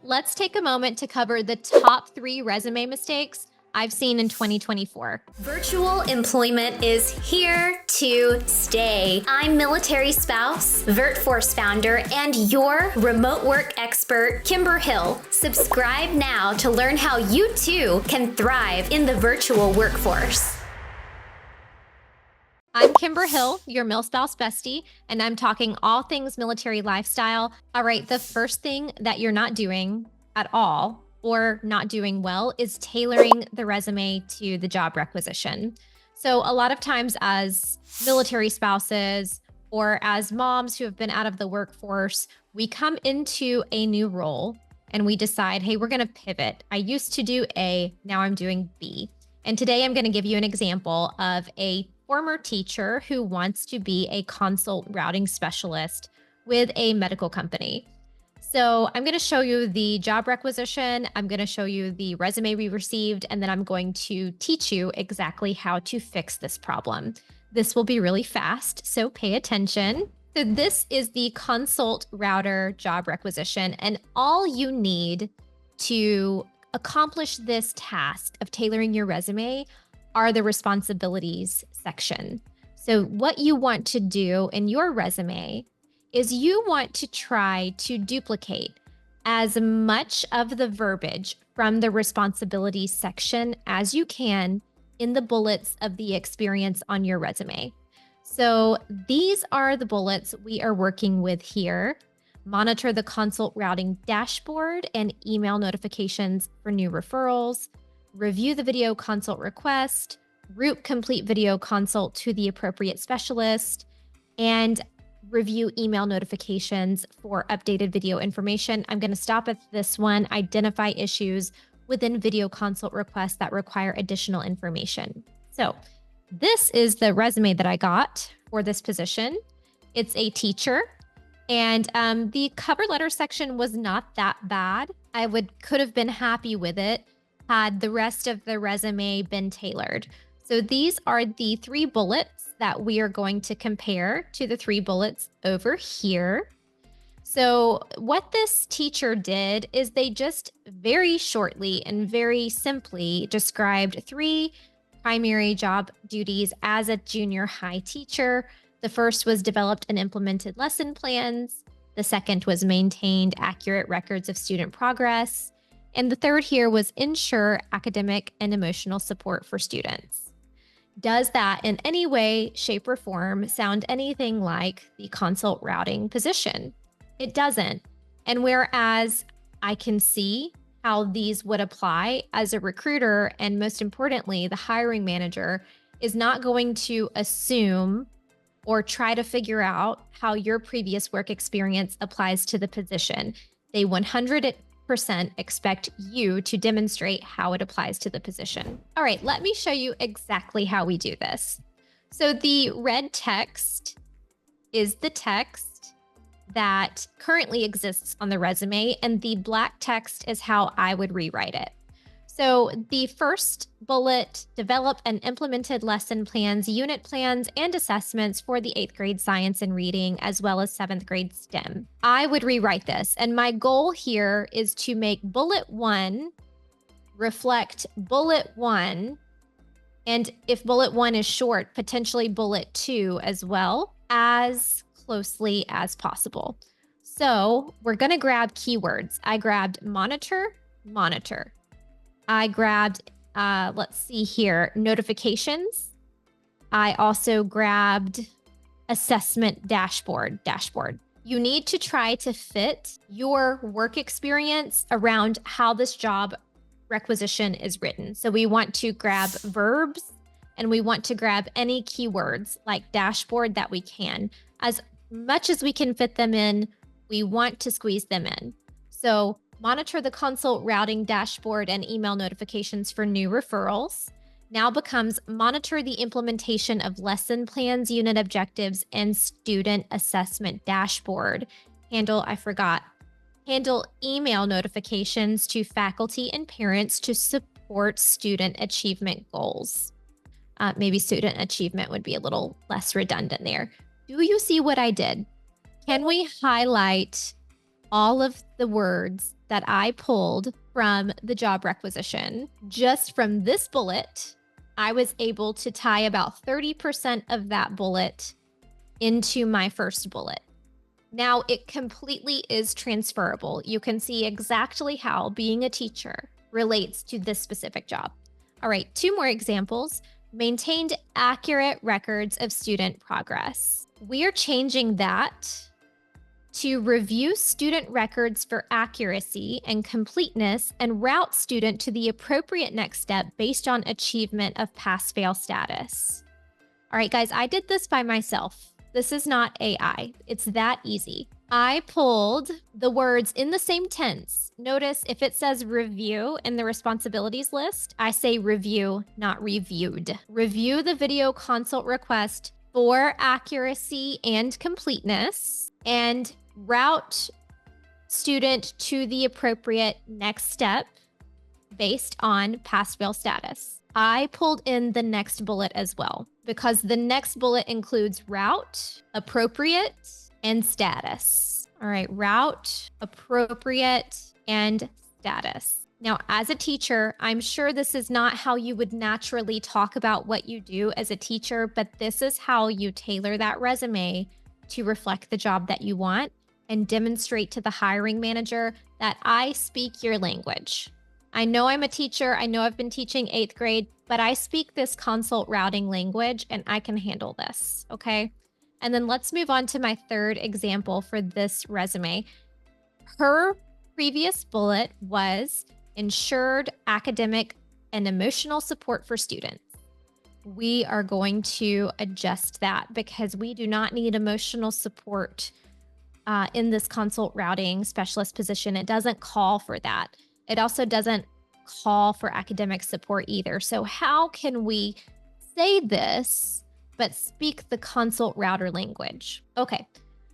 Let's take a moment to cover the top 3 resume mistakes I've seen in 2024. Virtual employment is here to stay. I'm military spouse, VirtForce founder, and your remote work expert, Kimber Hill. Subscribe now to learn how you too can thrive in the virtual workforce. I'm Kimber Hill, your milspouse bestie, and I'm talking all things military lifestyle. All right, the first thing that you're not doing at all or not doing well is tailoring the resume to the job requisition. So a lot of times as military spouses or as moms who have been out of the workforce, we come into a new role and we decide, hey, we're going to pivot. I used to do A, now I'm doing B. And today I'm going to give you an example of a former teacher who wants to be a consult routing specialist with a medical company. So I'm going to show you the job requisition. I'm going to show you the resume we received, and then I'm going to teach you exactly how to fix this problem. This will be really fast, so pay attention. So this is the consult router job requisition, and all you need to accomplish this task of tailoring your resume are the responsibilities section. So what you want to do in your resume is you want to try to duplicate as much of the verbiage from the responsibilities section as you can in the bullets of the experience on your resume. So these are the bullets we are working with here. Monitor the consult routing dashboard and email notifications for new referrals. Review the video consult request, route complete video consult to the appropriate specialist, and review email notifications for updated video information. I'm going to stop at this one. Identify issues within video consult requests that require additional information. So this is the resume that I got for this position. It's a teacher. And the cover letter section was not that bad. I could have been happy with it had the rest of the resume been tailored. So these are the 3 bullets that we are going to compare to the 3 bullets over here. So what this teacher did is they just very shortly and very simply described 3 primary job duties as a junior high teacher. The first was developed and implemented lesson plans. The second was maintained accurate records of student progress. And the third here was ensure academic and emotional support for students. Does that in any way, shape, or form sound anything like the consult routing position? It doesn't. And whereas I can see how these would apply as a recruiter, and most importantly, the hiring manager is not going to assume or try to figure out how your previous work experience applies to the position. They 100% expect you to demonstrate how it applies to the position. All right, let me show you exactly how we do this. So the red text is the text that currently exists on the resume, and the black text is how I would rewrite it. So the first bullet, develop and implemented lesson plans, unit plans, and assessments for the 8th grade science and reading, as well as 7th grade STEM. I would rewrite this, and my goal here is to make bullet 1 reflect bullet 1, and if bullet 1 is short, potentially bullet 2 as well, as closely as possible. So we're going to grab keywords. I grabbed monitor, monitor. I grabbed, let's see here, notifications. I also grabbed assessment dashboard. You need to try to fit your work experience around how this job requisition is written. So we want to grab verbs and we want to grab any keywords like dashboard that we can. As much as we can fit them in, we want to squeeze them in. So monitor the consult routing dashboard and email notifications for new referrals now becomes monitor the implementation of lesson plans, unit objectives, and student assessment dashboard. Handle email notifications to faculty and parents to support student achievement goals. Maybe student achievement would be a little less redundant there. Do you see what I did? Can we highlight all of the words that I pulled from the job requisition. Just from this bullet, I was able to tie about 30% of that bullet into my first bullet. Now it completely is transferable. You can see exactly how being a teacher relates to this specific job. All right, 2 more examples. Maintained accurate records of student progress. We are changing that to review student records for accuracy and completeness and route student to the appropriate next step based on achievement of pass-fail status. All right, guys, I did this by myself. This is not AI. It's that easy. I pulled the words in the same tense. Notice if it says review in the responsibilities list, I say review, not reviewed. Review the video consult request for accuracy and completeness and route student to the appropriate next step based on pass-fail status. I pulled in the next bullet as well because the next bullet includes route, appropriate, and status. All right, route, appropriate, and status. Now, as a teacher, I'm sure this is not how you would naturally talk about what you do as a teacher, but this is how you tailor that resume to reflect the job that you want and demonstrate to the hiring manager that I speak your language. I know I'm a teacher. I know I've been teaching 8th grade, but I speak this consult routing language and I can handle this, okay? And then let's move on to my third example for this resume. Her previous bullet was ensured academic and emotional support for students. We are going to adjust that because we do not need emotional support in this consult routing specialist position. It doesn't call for that. It also doesn't call for academic support either. So how can we say this, but speak the consult router language? Okay,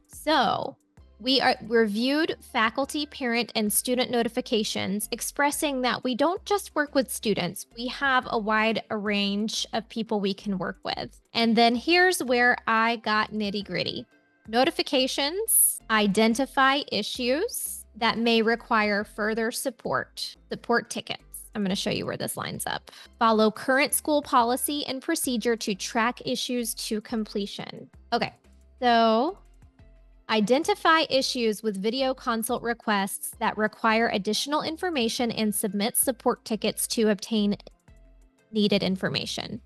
so we reviewed faculty, parent, and student notifications, expressing that we don't just work with students. We have a wide range of people we can work with. And then here's where I got nitty-gritty. Notifications identify issues that may require further support tickets. I'm going to show you where this lines up. Follow current school policy and procedure to track issues to completion. Okay, so identify issues with video consult requests that require additional information and submit support tickets to obtain needed information.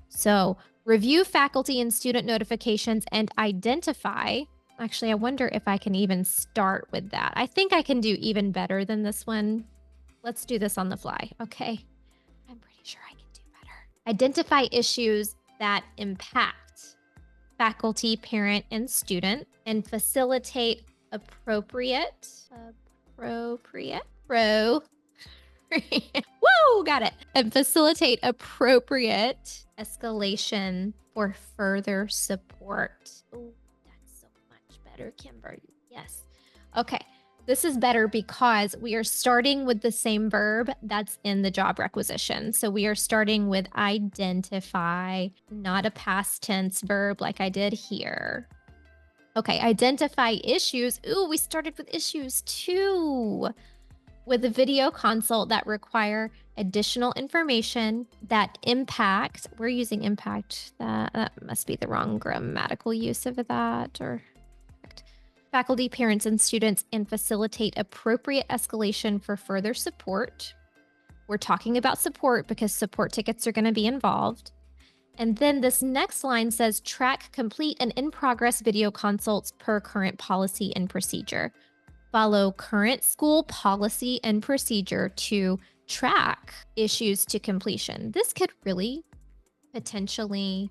So review faculty and student notifications and identify. Actually, I wonder if I can even start with that. I think I can do even better than this one. Let's do this on the fly. Okay. I'm pretty sure I can do better. Identify issues that impact faculty, parent, and student and facilitate appropriate. Woo, got it. And facilitate appropriate escalation for further support. Oh, that's so much better, Kimber. Yes. Okay. This is better because we are starting with the same verb that's in the job requisition. So we are starting with identify, not a past tense verb like I did here. Okay, identify issues. Ooh, we started with issues too. With a video consult that require additional information that impact. We're using impact. That must be the wrong grammatical use of that, or faculty, parents, and students, and facilitate appropriate escalation for further support. We're talking about support because support tickets are going to be involved. And then this next line says track complete and in-progress video consults per current policy and procedure. Follow current school policy and procedure to track issues to completion. This could really potentially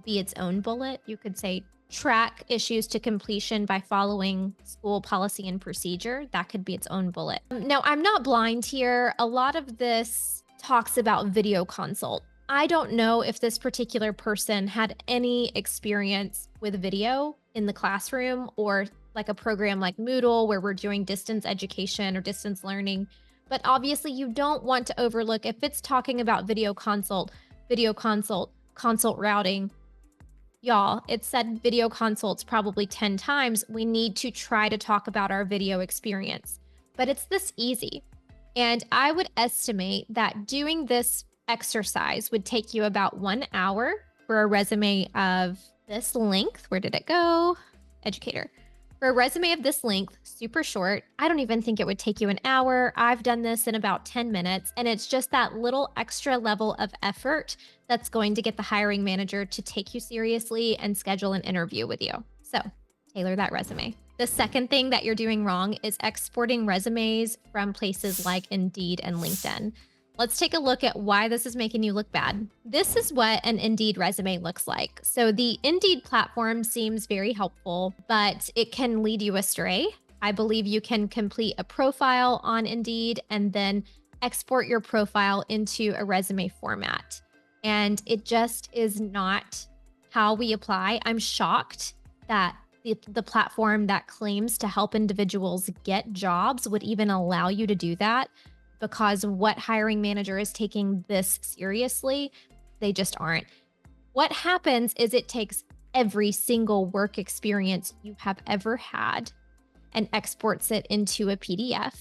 be its own bullet. You could say track issues to completion by following school policy and procedure. That could be its own bullet. Now, I'm not blind here. A lot of this talks about video consult. I don't know if this particular person had any experience with video in the classroom or like a program like Moodle where we're doing distance education or distance learning. But obviously you don't want to overlook if it's talking about video consult, consult routing. Y'all, it said video consults probably 10 times. We need to try to talk about our video experience. but it's this easy. And I would estimate that doing this exercise would take you about 1 hour for a resume of this length. Where did it go? Educator. For a resume of this length, super short, I don't even think it would take you an hour. I've done this in about 10 minutes, and it's just that little extra level of effort that's going to get the hiring manager to take you seriously and schedule an interview with you. So tailor that resume. The second thing that you're doing wrong is exporting resumes from places like Indeed and LinkedIn. Let's take a look at why this is making you look bad. This is what an Indeed resume looks like. So the Indeed platform seems very helpful, but it can lead you astray. I believe you can complete a profile on Indeed and then export your profile into a resume format. And it just is not how we apply. I'm shocked that the platform that claims to help individuals get jobs would even allow you to do that, because what hiring manager is taking this seriously? They just aren't. What happens is it takes every single work experience you have ever had and exports it into a PDF.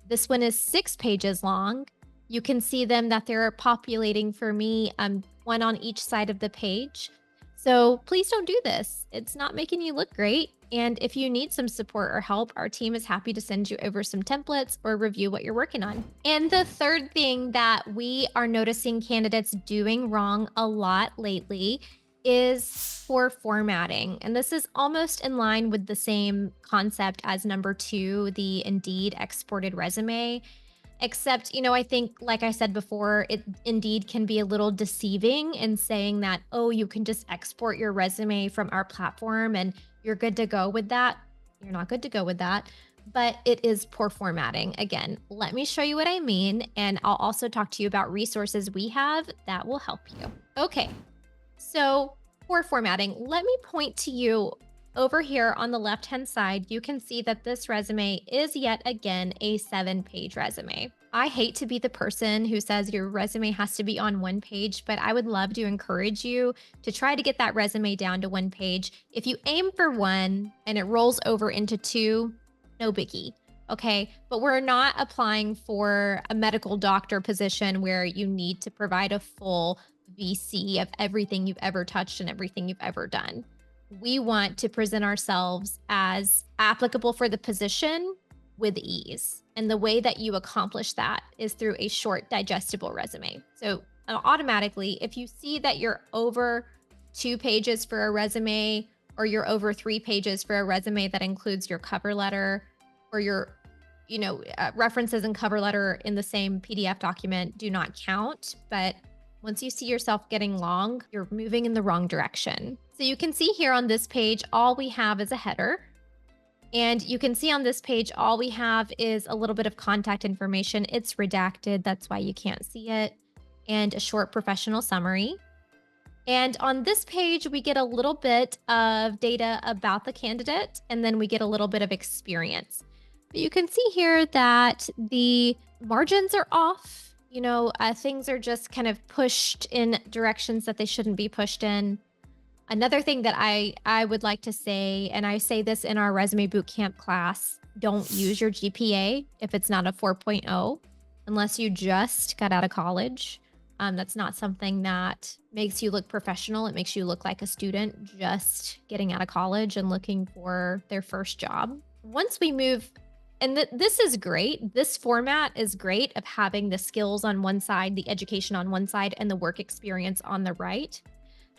This one is 6 pages long. You can see them that they're populating for me, one on each side of the page. So please don't do this. It's not making you look great. And if you need some support or help, our team is happy to send you over some templates or review what you're working on. And the third thing that we are noticing candidates doing wrong a lot lately is poor formatting. And this is almost in line with the same concept as number 2, the Indeed exported resume. Except, I think, like I said before, it Indeed can be a little deceiving in saying that, oh, you can just export your resume from our platform and you're good to go with that. You're not good to go with that, but it is poor formatting. Again, let me show you what I mean, and I'll also talk to you about resources we have that will help you. Okay, so poor formatting. Let me point to you over here on the left-hand side. You can see that this resume is yet again a 7-page resume. I hate to be the person who says your resume has to be on 1 page, but I would love to encourage you to try to get that resume down to 1 page. If you aim for 1 and it rolls over into 2, no biggie. Okay, but we're not applying for a medical doctor position where you need to provide a full VC of everything you've ever touched and everything you've ever done. We want to present ourselves as applicable for the position with ease. And the way that you accomplish that is through a short, digestible resume. So automatically, if you see that you're over 2 pages for a resume, or you're over 3 pages for a resume that includes your cover letter or your references and cover letter in the same PDF document do not count. But once you see yourself getting long, you're moving in the wrong direction. So you can see here on this page, all we have is a header. And you can see on this page, all we have is a little bit of contact information. It's redacted, that's why you can't see it. And a short professional summary. And on this page, we get a little bit of data about the candidate, and then we get a little bit of experience. But you can see here that the margins are off. Things are just kind of pushed in directions that they shouldn't be pushed in. Another thing that I would like to say, and I say this in our resume bootcamp class, don't use your GPA if it's not a 4.0, unless you just got out of college. That's not something that makes you look professional. It makes you look like a student just getting out of college and looking for their first job. Once we move, and this is great. This format is great of having the skills on one side, the education on one side, and the work experience on the right.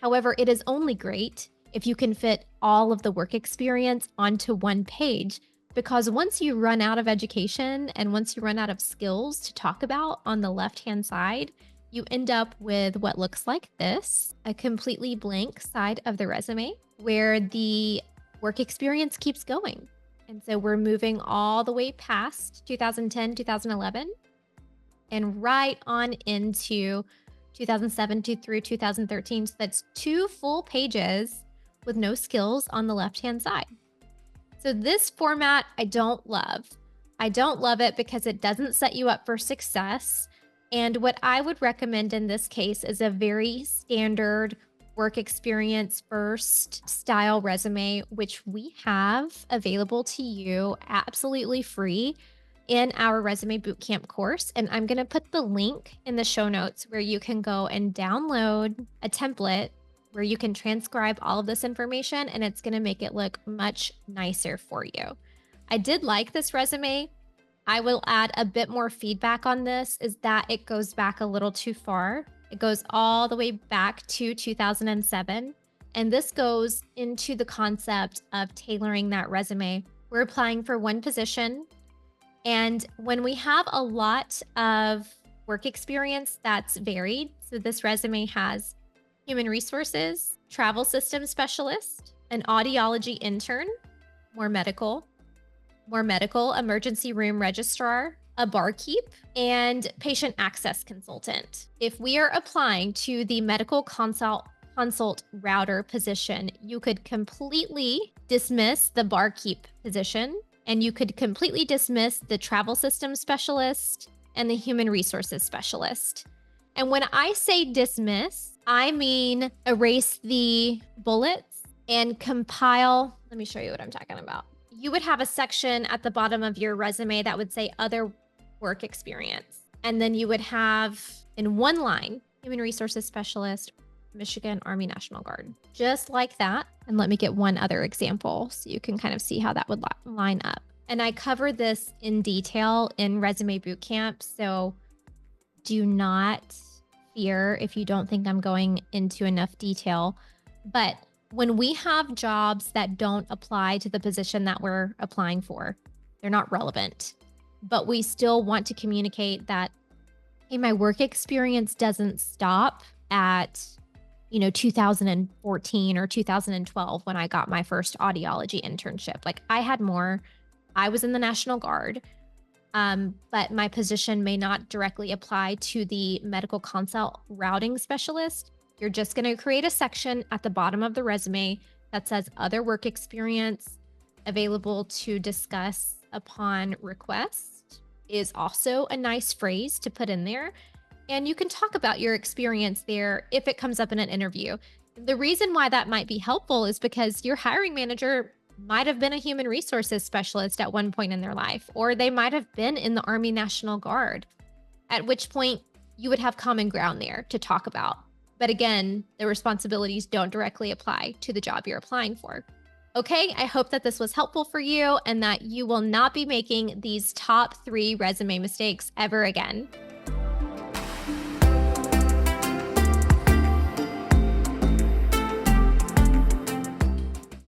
However, it is only great if you can fit all of the work experience onto 1 page, because once you run out of education and once you run out of skills to talk about on the left-hand side, you end up with what looks like this, a completely blank side of the resume where the work experience keeps going. And so we're moving all the way past 2010, 2011, and right on into 2007 through 2013. So that's 2 full pages with no skills on the left-hand side. So this format, I don't love. I don't love it because it doesn't set you up for success. And what I would recommend in this case is a very standard work experience first style resume, which we have available to you absolutely free. in our resume bootcamp course. And I'm going to put the link in the show notes where you can go and download a template where you can transcribe all of this information, and it's going to make it look much nicer for you. I did like this resume. I will add a bit more feedback on this, is that it goes back a little too far. It goes all the way back to 2007. And this goes into the concept of tailoring that resume. We're applying for one position. And when we have a lot of work experience that's varied, so this resume has human resources, travel system specialist, an audiology intern, more medical, emergency room registrar, a barkeep, and patient access consultant. If we are applying to the medical consult router position, you could completely dismiss the barkeep position, and you could completely dismiss the travel system specialist and the human resources specialist. And when I say dismiss, I mean erase the bullets and compile. Let me show you what I'm talking about. You would have a section at the bottom of your resume that would say other work experience. And then you would have in one line, human resources specialist, Michigan Army National Guard, just like that. And let me get one other example so you can kind of see how that would line up. And I cover this in detail in Resume Bootcamp. So do not fear if you don't think I'm going into enough detail. But when we have jobs that don't apply to the position that we're applying for, they're not relevant, but we still want to communicate that, hey, my work experience doesn't stop at, 2014 or 2012 when I got my first audiology internship. Like I had more. I was in the National Guard, but my position may not directly apply to the medical consult routing specialist. You're just going to create a section at the bottom of the resume that says other work experience available to discuss upon request is also a nice phrase to put in there. And you can talk about your experience there if it comes up in an interview. The reason why that might be helpful is because your hiring manager might have been a human resources specialist at one point in their life, or they might have been in the Army National Guard, at which point you would have common ground there to talk about. But again, the responsibilities don't directly apply to the job you're applying for. Okay, I hope that this was helpful for you and that you will not be making these top 3 resume mistakes ever again.